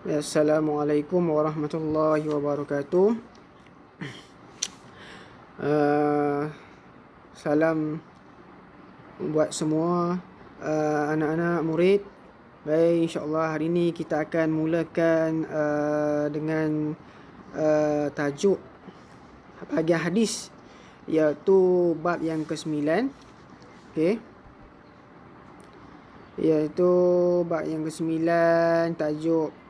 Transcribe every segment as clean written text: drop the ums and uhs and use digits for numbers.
Assalamualaikum warahmatullahi wabarakatuh. Uh, Salam buat semua anak-anak murid. Baik, insyaAllah hari ini kita akan mulakan dengan tajuk bahagian hadis, iaitu bab yang ke-9. Okay. Iaitu bab yang ke-9, tajuk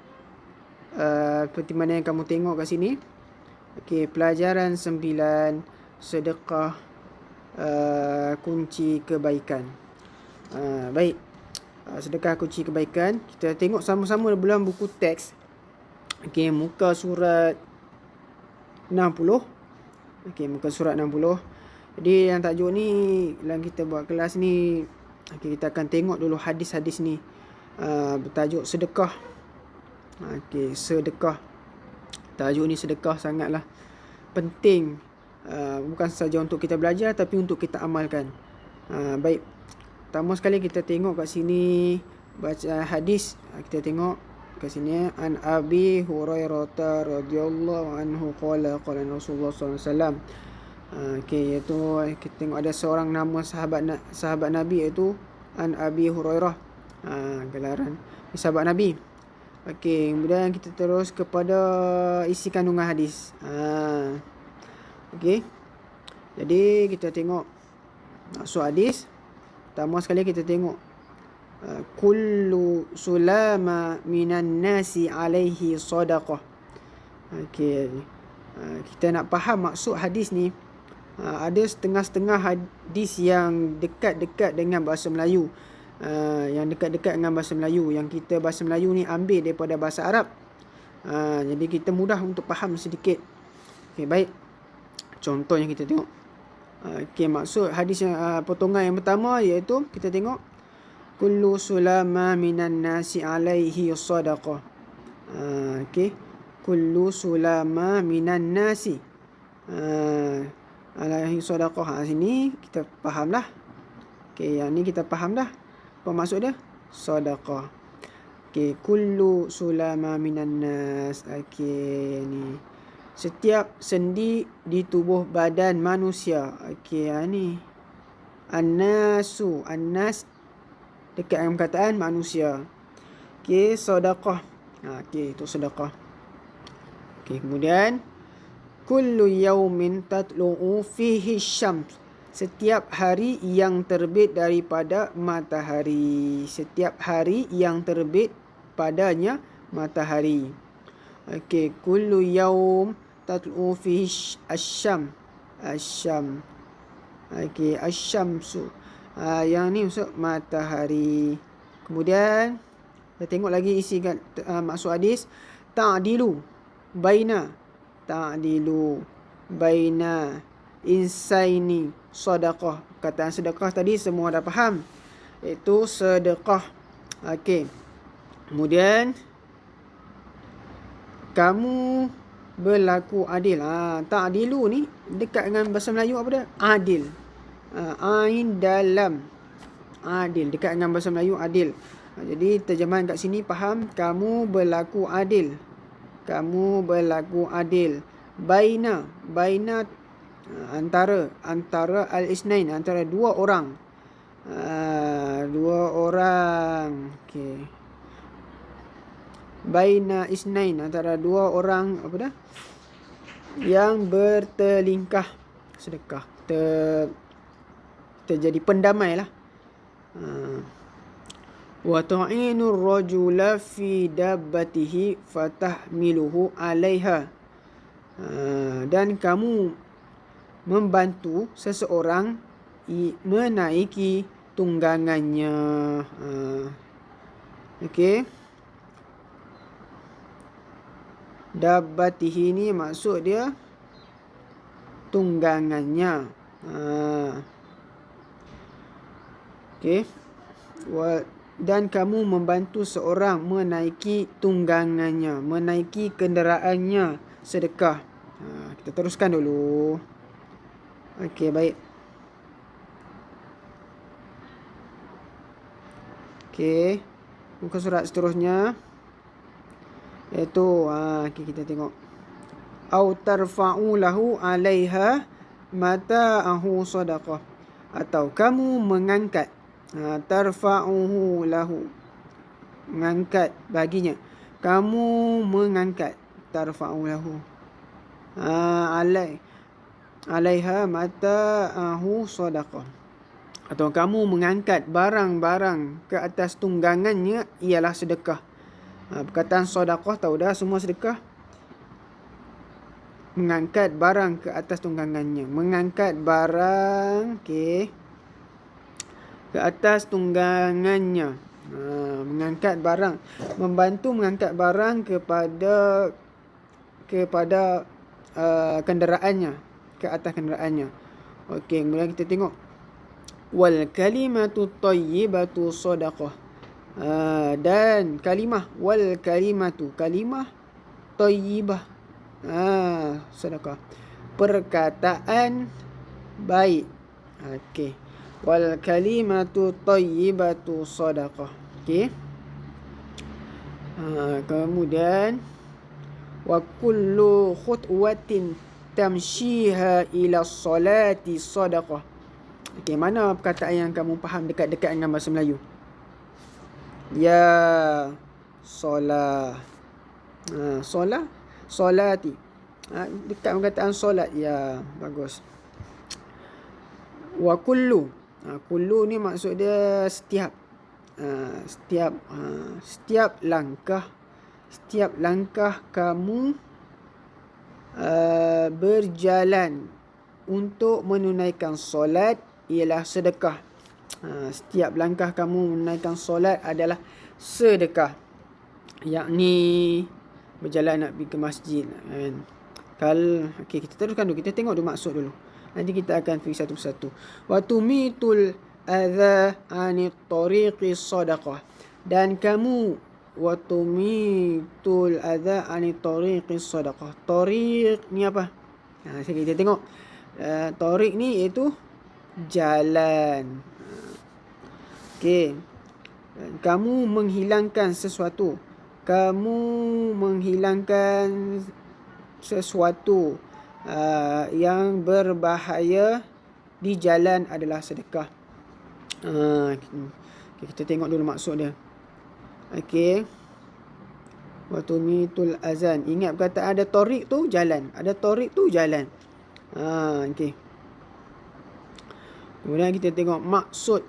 seperti mana yang kamu tengok kat sini. Okey, pelajaran 9, sedekah kunci kebaikan. Baik, sedekah kunci kebaikan. Kita tengok sama-sama dalam buku teks. Okey, muka surat 60. Okey, muka surat 60. Jadi yang tajuk ni, dalam kita buat kelas ni, okay, kita akan tengok dulu hadis-hadis ni. Bertajuk sedekah. Okey, sedekah. Tajuk ni sedekah sangatlah penting, bukan saja untuk kita belajar tapi untuk kita amalkan. Baik, pertama sekali kita tengok kat sini baca hadis. Kita tengok kat sini, an Abi Hurairah radhiyallahu anhu qala qala Rasulullah sallallahu alaihi wasallam. Okey, iaitu kita tengok ada seorang nama sahabat Nabi, iaitu an Abi Hurairah, gelaran sahabat Nabi. Okey, kemudian kita terus kepada isi kandungan hadis. Okey. Jadi kita tengok maksud hadis. Pertama sekali kita tengok kullu sulama minan nasi alaihi sadaqah. Okey. Kita nak faham maksud hadis ni. Ada setengah-setengah hadis yang dekat-dekat dengan bahasa Melayu. Yang dekat-dekat dengan bahasa Melayu, yang kita bahasa Melayu ni ambil daripada bahasa Arab. Jadi kita mudah untuk faham sedikit. Okey, baik. Contoh yang kita tengok. Okey, maksud hadis yang potongan yang pertama iaitu kita tengok kullu sulama minan nasi alaihi sadaqah. Okey, kullu sulama minan nasi alaihi sadaqah. Sini kita faham dah. Okey, yang ni kita faham dah. Apa maksud dia? Sedekah. Okey, kullu sulama minan nas. Okey, ni setiap sendi di tubuh badan manusia. Okey, ni an-nasu, an-nas dekat dengan perkataan manusia. Okey, sedekah. Okey, itu sedekah. Okey, kemudian kullu yaumin tatlu'u fihi syams. Setiap hari yang terbit daripada matahari. Setiap hari yang terbit padanya matahari. Okey, kullu yaum tatlu'u fihi asyam. Asyam. Okey, asyamsu. Yang ni maksud matahari. Kemudian kita tengok lagi isi maksud hadis. Ta'dilu baina. Ta'dilu baina insaini sedekah. Kataan sedekah tadi semua dah faham, iaitu sedekah. Okey. Kemudian kamu berlaku adil. Ta'dilu ni dekat dengan bahasa Melayu apa dia? Adil. Ain dalam. Adil dekat dengan bahasa Melayu adil. Jadi terjemahan kat sini faham, kamu berlaku adil. Kamu berlaku adil. Baina antara al-isnain, antara dua orang. Dua orang. Okey. Baina isnain, antara dua orang apa dah? Yang bertelingkah sedekah. Terjadi pendamai lah. Wa ta'inur rajula fi dabbatihi fatahmiluhu 'alaiha. Dan kamu membantu seseorang menaiki tunggangannya. Okey. Dabbatihi ni maksud dia tunggangannya. Okey. Dan kamu membantu seorang menaiki tunggangannya, menaiki kenderaannya, sedekah. Kita teruskan dulu. Okey, baik. Okey, muka surat seterusnya. Iaitu okay, kita tengok. Au tarfa'u lahu 'alaiha mata'ahu sadaqah. Atau kamu mengangkat. Tarfa'uhu lahu. Mengangkat baginya. Kamu mengangkat. Tarfa'u lahu. Alaiha mata'ahu sadaqah. Atau kamu mengangkat barang-barang ke atas tunggangannya ialah sedekah. Perkataan sedekah tahu dah semua sedekah. Mengangkat barang ke atas tunggangannya. Mengangkat barang ke atas tunggangannya. Mengangkat barang. Membantu mengangkat barang kepada kenderaannya. Ke atas kenderaannya. Okey, kemudian kita tengok. Wal kalimatu tayyibatu sadaqah. Dan kalimah. Wal kalimatu. Kalimah tayyibah. Sedekah. Perkataan baik. Okey. Wal kalimatu tayyibatu sadaqah. Okey. Kemudian wa kullu khutwatin tamshiha ila salati sadaqah. Okey, mana perkataan yang kamu faham dekat-dekat dengan bahasa Melayu? Ya solah. Solah. Solati. Dekat perkataan solat. Ya, bagus. Wa kullu. Kullu ni maksud dia setiap. Setiap langkah. Setiap langkah kamu berjalan untuk menunaikan solat ialah sedekah. Setiap langkah kamu menunaikan solat adalah sedekah. Yakni berjalan nak pergi ke masjid kan. Okey, kita teruskan dulu. Kita tengok dulu maksud dulu. Nanti kita akan pergi satu persatu. Wa tumitul adza anit tariqi sadaqah. Dan kamu wa tumitul adza anit tariqi sadaqah. Tariq ni apa? Kita tengok. Tariq ni iaitu jalan. Okey. Kamu menghilangkan sesuatu. Kamu menghilangkan sesuatu yang berbahaya di jalan adalah sedekah. Kita tengok dulu maksud dia. Okey. Wa tumitul azan. Ingat perkataan ada tariq tu jalan. Ada tariq tu jalan. Okey. Kemudian kita tengok maksud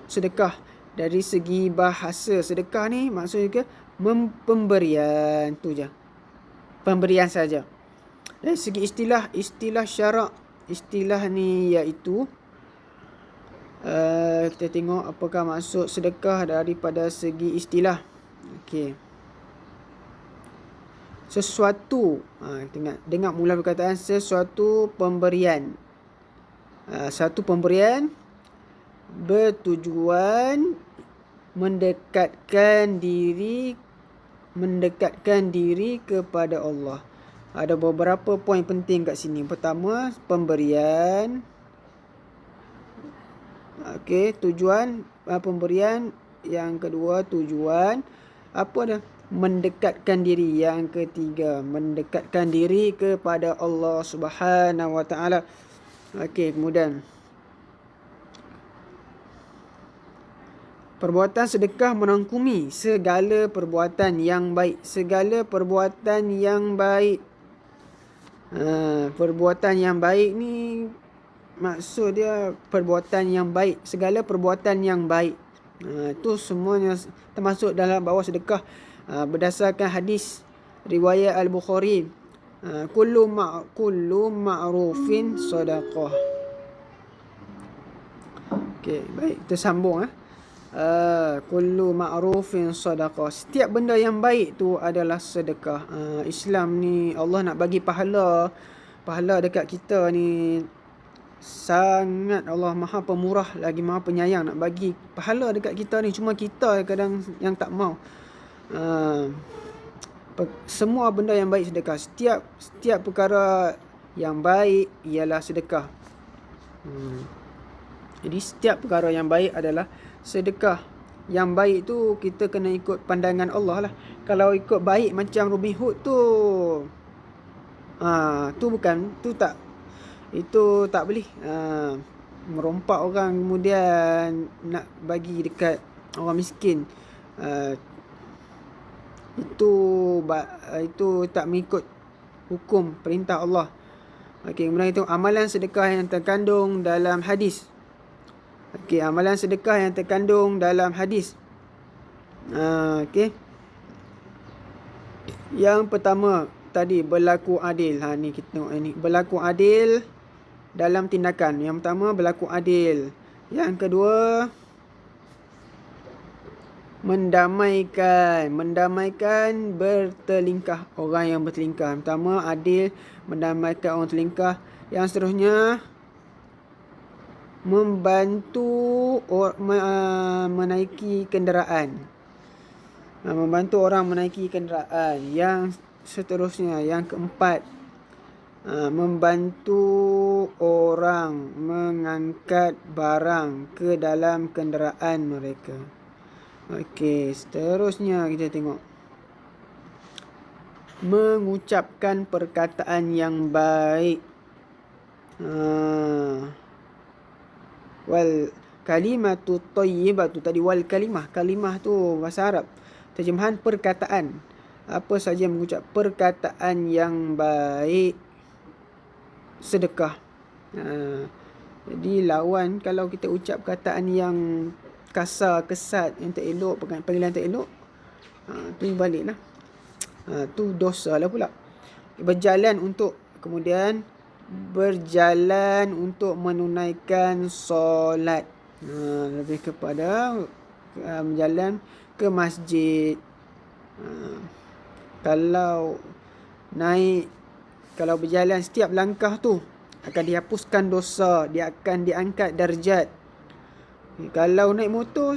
sedekah. Dari segi bahasa sedekah ni maksudnya pemberian tu je. Pemberian saja. Dari segi istilah syarak, istilah ni iaitu kita tengok apakah maksud sedekah daripada segi istilah. Okey. Sesuatu, dengar mula perkataan sesuatu pemberian. Satu pemberian bertujuan mendekatkan diri kepada Allah. Ada beberapa poin penting kat sini. Pertama, pemberian. Okey, tujuan pemberian. Yang kedua, tujuan apa dah? Mendekatkan diri. Yang ketiga, mendekatkan diri kepada Allah Subhanahu Wa Taala. Okey, kemudian perbuatan sedekah merangkumi segala perbuatan yang baik. Segala perbuatan yang baik. Perbuatan yang baik ni maksud dia perbuatan yang baik. Segala perbuatan yang baik. Itu semuanya termasuk dalam bawah sedekah. Berdasarkan hadis riwayat Al-Bukhari. Kullu ma'rufin sadaqah. Okey, baik. Kita sambung. Kullu ma'rufin sadaqah. Setiap benda yang baik tu adalah sedekah. Islam ni Allah nak bagi pahala dekat kita ni sangat. Allah Maha Pemurah lagi Maha Penyayang nak bagi pahala dekat kita ni. Cuma kita kadang yang tak mau. Semua benda yang baik sedekah. Setiap perkara yang baik ialah sedekah. Jadi setiap perkara yang baik adalah sedekah. Yang baik tu kita kena ikut pandangan Allah lah. Kalau ikut baik macam Robin Hood tu, tu bukan, itu tak boleh. Merompak orang kemudian nak bagi dekat orang miskin. Itu tak mengikut hukum perintah Allah. Okey, kemudian itu amalan sedekah yang terkandung dalam hadis. Okey, amalan sedekah yang terkandung dalam hadis. Okey. Yang pertama tadi berlaku adil. Ni kita tengok ni. Berlaku adil dalam tindakan. Yang pertama berlaku adil. Yang kedua mendamaikan bertelingkah orang yang bertelingkah. Pertama adil, mendamaikan orang tertelingkah. Yang seterusnya membantu menaiki kenderaan. Membantu orang menaiki kenderaan. Yang seterusnya, yang keempat, membantu orang mengangkat barang ke dalam kenderaan mereka. Okey, seterusnya kita tengok mengucapkan perkataan yang baik. Wal kalimatu thayyibatu tadi, wal kalimah tu bahasa Arab. Terjemahan perkataan. Apa saja mengucap perkataan yang baik, sedekah. Jadi lawan kalau kita ucap perkataan yang kasar, kesat, yang tak elok, panggilan tak elok, tu baliklah. Tu dosa lah pula. Berjalan untuk menunaikan solat. Lebih kepada berjalan ke masjid. Kalau berjalan setiap langkah tu akan dihapuskan dosa, dia akan diangkat darjat. Kalau naik motor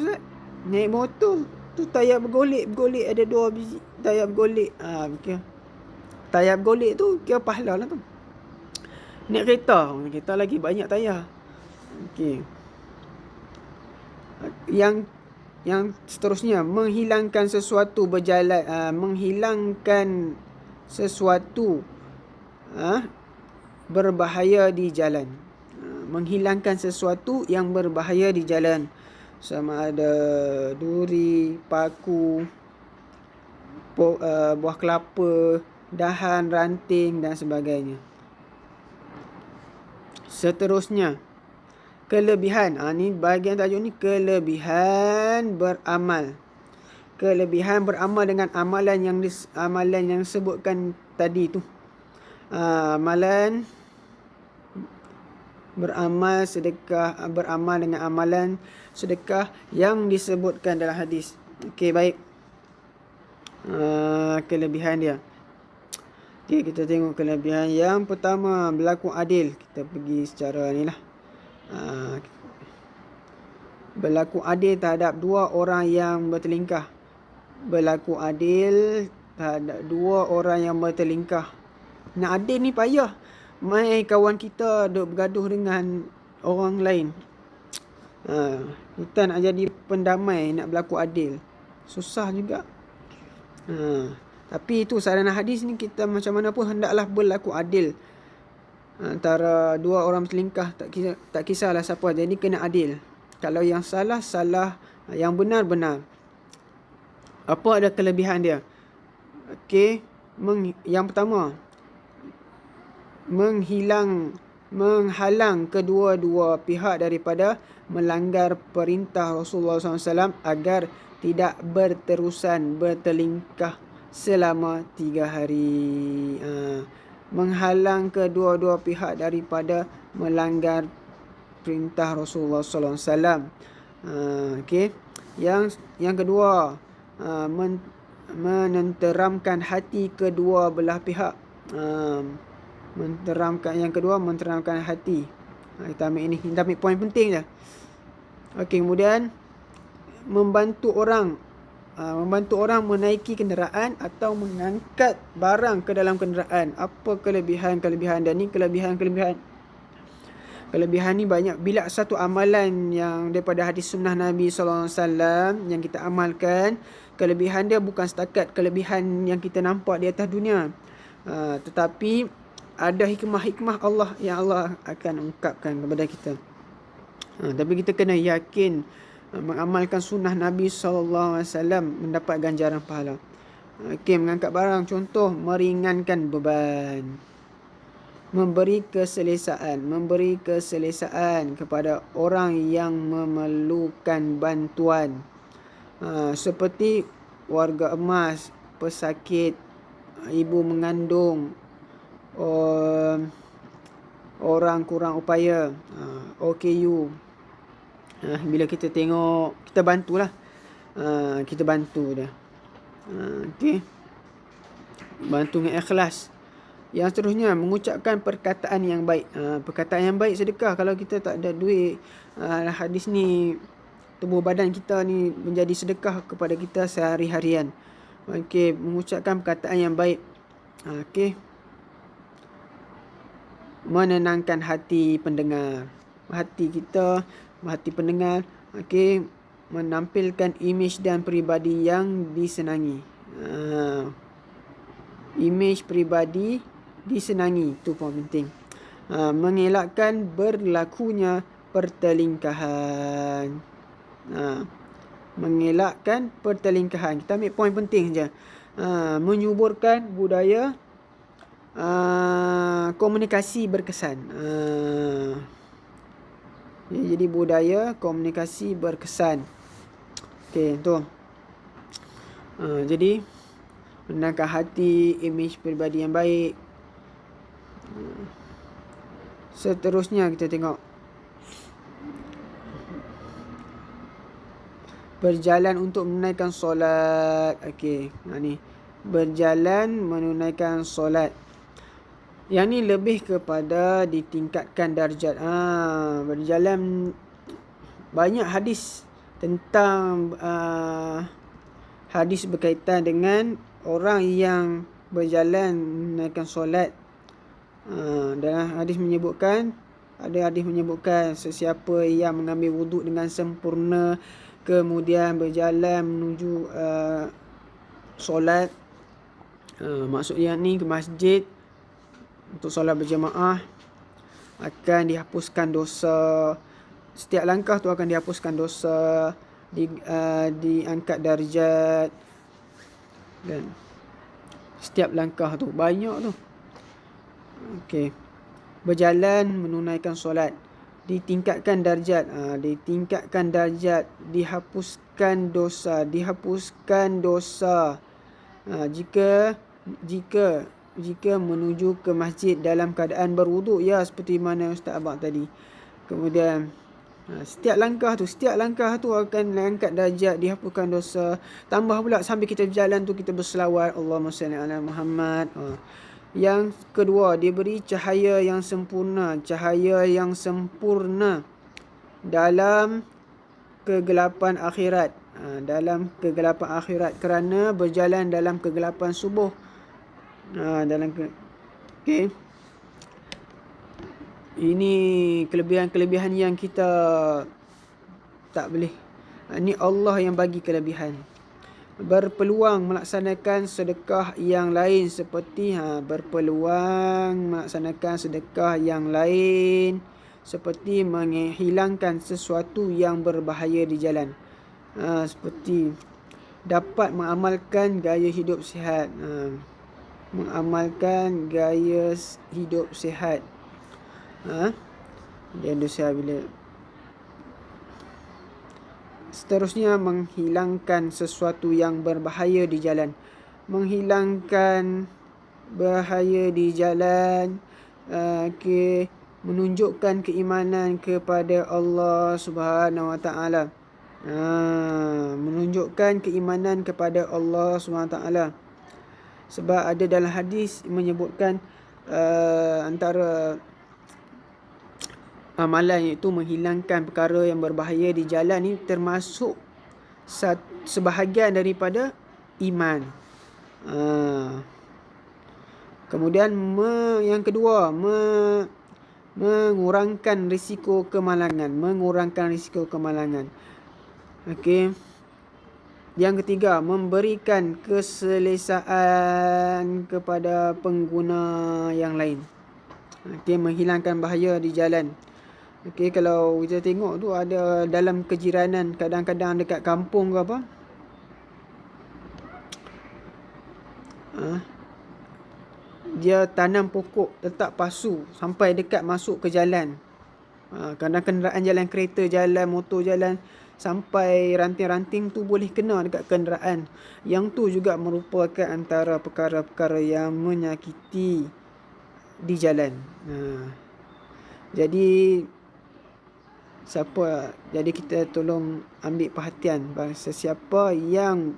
tu tayar bergolek ada 2 biji tayar bergolek. Tayar bergolek tu kira pahala lah tu. Naik kereta lagi banyak tayar. Okey. Yang seterusnya menghilangkan sesuatu berbahaya di jalan. Menghilangkan sesuatu yang berbahaya di jalan, sama ada duri, paku, buah kelapa, dahan, ranting dan sebagainya. Seterusnya kelebihan. Ni bahagian tajuk ni, kelebihan beramal. Kelebihan beramal dengan amalan yang disebutkan tadi tu. Amalan beramal dengan amalan sedekah yang disebutkan dalam hadis. Okey, baik. Kelebihan dia. Okey, kita tengok kelebihan. Yang pertama, berlaku adil. Kita pergi secara ni lah. Berlaku adil terhadap 2 orang yang bertelingkah. Berlaku adil terhadap 2 orang yang bertelingkah. Nak adil ni payah. Mai kawan kita duk bergaduh dengan orang lain. Kita nak jadi pendamai, nak berlaku adil, susah juga. Tapi itu sarana hadis ni, kita macam mana pun hendaklah berlaku adil antara 2 orang berselingkah. Tak kisahlah siapa, jadi kena adil. Kalau yang salah, yang benar. Apa ada kelebihan dia? Okey, yang pertama, menghalang kedua-dua pihak daripada melanggar perintah Rasulullah SAW agar tidak berterusan bertelingkah selama 3 hari. Menghalang kedua-dua pihak daripada melanggar perintah Rasulullah SAW. Okey. Yang kedua, menenteramkan hati kedua belah pihak. Menenteramkan hati. Kita ambil ini. Kita ambil poin penting je. Okey, kemudian membantu orang menaiki kenderaan atau mengangkat barang ke dalam kenderaan. Apa kelebihan dia ni? Kelebihan Kelebihan ni banyak. Bila satu amalan yang daripada hadis sunnah Nabi SAW yang kita amalkan, kelebihan dia bukan setakat kelebihan yang kita nampak di atas dunia. Tetapi ada hikmah-hikmah Allah yang Allah akan ungkapkan kepada kita. Tapi kita kena yakin mengamalkan sunnah Nabi SAW mendapat ganjaran pahala. Mengangkat barang, contoh meringankan beban, memberi keselesaan kepada orang yang memerlukan bantuan, seperti warga emas, pesakit, ibu mengandung, orang kurang upaya, OKU. Bila kita tengok, kita bantulah, kita bantu dia. Bantu dengan ikhlas. Yang seterusnya, mengucapkan perkataan yang baik. Perkataan yang baik sedekah. Kalau kita tak ada duit, hadis ni, tubuh badan kita ni menjadi sedekah kepada kita sehari-harian. Mengucapkan perkataan yang baik. Menenangkan hati pendengar. Hati kita, hati pendengar. Menampilkan imej dan peribadi yang disenangi. Imej peribadi disenangi, itu pun penting. Mengelakkan berlakunya pertelingkahan. Mengelakkan pertelingkahan. Kita ambil poin penting je. Menyuburkan budaya komunikasi berkesan. Jadi budaya komunikasi berkesan. Tu. Jadi menenangkan hati, imej peribadi yang baik. Seterusnya kita tengok berjalan untuk menunaikan solat. Ni berjalan menunaikan solat. Yang ni lebih kepada ditingkatkan darjat. Berjalan, banyak hadis tentang hadis berkaitan dengan orang yang berjalan menunaikan solat. Dalam hadis menyebutkan, ada hadis menyebutkan sesiapa yang mengambil wuduk dengan sempurna, kemudian berjalan menuju solat, maksudnya ni ke masjid untuk solat berjemaah, akan dihapuskan dosa. Setiap langkah tu akan dihapuskan dosa, diangkat darjat, dan setiap langkah tu banyak tu. Berjalan menunaikan solat, ditingkatkan darjat, ditingkatkan darjat, dihapuskan dosa, jika menuju ke masjid dalam keadaan berwuduk, ya, seperti mana Ustaz Abang tadi. Kemudian setiap langkah tu akan diangkat darjat, dihapuskan dosa. Tambah pula sambil kita berjalan tu kita berselawat, Allahumma salli ala Muhammad. Yang kedua, diberi cahaya yang sempurna. Cahaya yang sempurna dalam kegelapan akhirat. Dalam kegelapan akhirat, kerana berjalan dalam kegelapan subuh. Ini kelebihan-kelebihan yang kita tak boleh. Ini Allah yang bagi kelebihan. Berpeluang melaksanakan sedekah yang lain, seperti menghilangkan sesuatu yang berbahaya di jalan. Seperti dapat mengamalkan gaya hidup sihat. Dan dosa bila. Seterusnya, menghilangkan sesuatu yang berbahaya di jalan. Menghilangkan bahaya di jalan, menunjukkan keimanan kepada Allah Subhanahu Wa Taala. Menunjukkan keimanan kepada Allah Subhanahu Wa Taala. Sebab ada dalam hadis menyebutkan antara amalan, iaitu menghilangkan perkara yang berbahaya di jalan ni termasuk sebahagian daripada iman. Kemudian yang kedua, mengurangkan risiko kemalangan. Okey. Yang ketiga, memberikan keselesaan kepada pengguna yang lain. Okey, menghilangkan bahaya di jalan. Okey, kalau kita tengok tu ada dalam kejiranan, kadang-kadang dekat kampung ke apa, dia tanam pokok, letak pasu sampai dekat masuk ke jalan. Kadang kenderaan jalan kereta jalan, motor jalan, sampai ranting-ranting tu boleh kena dekat kenderaan. Yang tu juga merupakan antara perkara-perkara yang menyakiti di jalan. Jadi kita tolong ambil perhatian bangsa siapa yang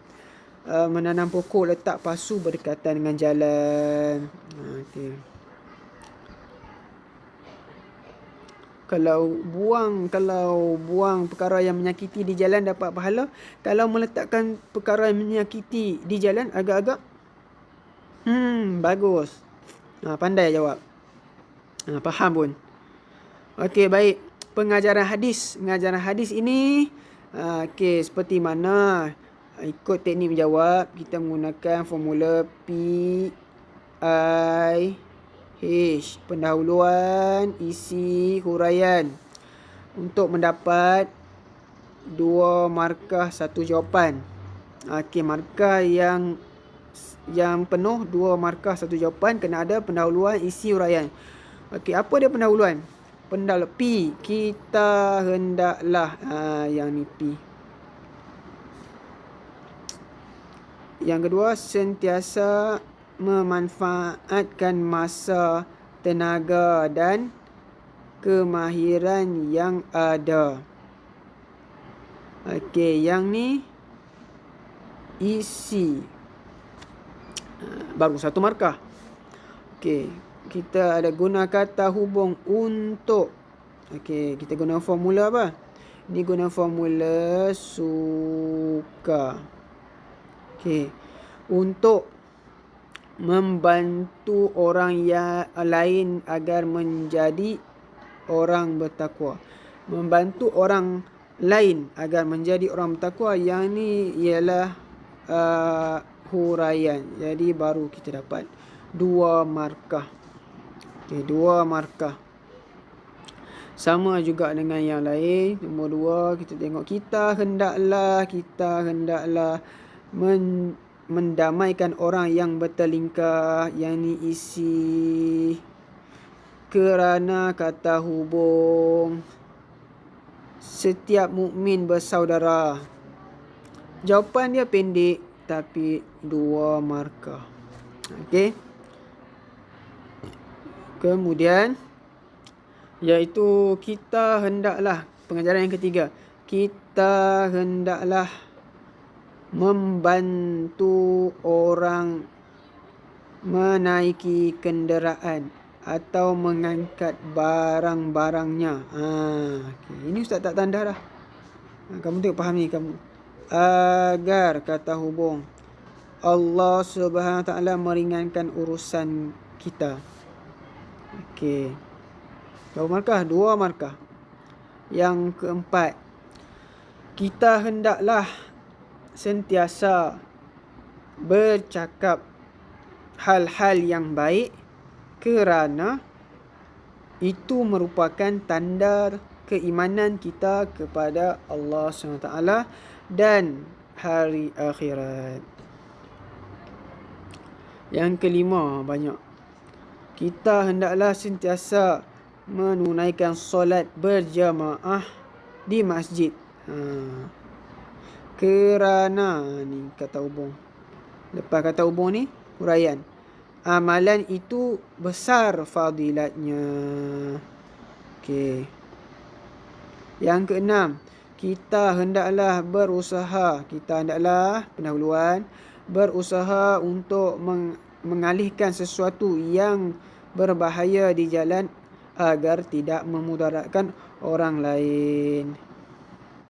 menanam pokok, letak pasu berdekatan dengan jalan. Okay. Kalau buang perkara yang menyakiti di jalan dapat pahala. Kalau meletakkan perkara yang menyakiti di jalan agak-agak bagus. Pandai jawab. Faham pun. Okey, baik. Pengajaran hadis ini seperti mana? Ikut teknik menjawab, kita menggunakan formula PIH, pendahuluan, isi, huraian, untuk mendapat 2 markah 1 jawapan. Okey, markah yang penuh 2 markah 1 jawapan kena ada pendahuluan, isi, huraian. Okey, apa dia pendahuluan? P, kita hendaklah, yang ni P. Yang kedua, sentiasa memanfaatkan masa, tenaga dan kemahiran yang ada. Okey, yang ni isi. Baru 1 markah. Okey, kita ada guna kata hubung untuk. Okey, kita guna formula apa? Ni guna formula suka. Okey, untuk membantu orang yang lain agar menjadi orang bertakwa. Membantu orang lain agar menjadi orang bertakwa, yang ni ialah huraian. Jadi baru kita dapat 2 markah. Okey, 2 markah. Sama juga dengan yang lain. Nombor 2, kita tengok kita hendaklah mendamaikan orang yang bertelingkah. Yang ni isi. Kerana kata hubung, setiap mukmin bersaudara. Jawapan dia pendek tapi 2 markah. Okey. Kemudian iaitu kita hendaklah, pengajaran yang ketiga, kita hendaklah membantu orang menaiki kenderaan atau mengangkat barang-barangnya. Okay. Ini Ustaz tak tanda dah. Kamu tengok faham ni kamu. Agar kata hubung Allah Subhanahu Wa Taala meringankan urusan kita. Okey. Berapa markah? 2 markah. Yang keempat, kita hendaklah sentiasa bercakap hal-hal yang baik, kerana itu merupakan tanda keimanan kita kepada Allah SWT dan hari akhirat. Yang kelima, banyak. Kita hendaklah sentiasa menunaikan solat berjamaah di masjid. Kerana ni kata hubung. Lepas kata hubung ni huraian. Amalan itu besar fadilatnya. Okey. Yang keenam, kita hendaklah berusaha. Kita hendaklah pendahuluan berusaha untuk mengalihkan sesuatu yang berbahaya di jalan agar tidak memudaratkan orang lain.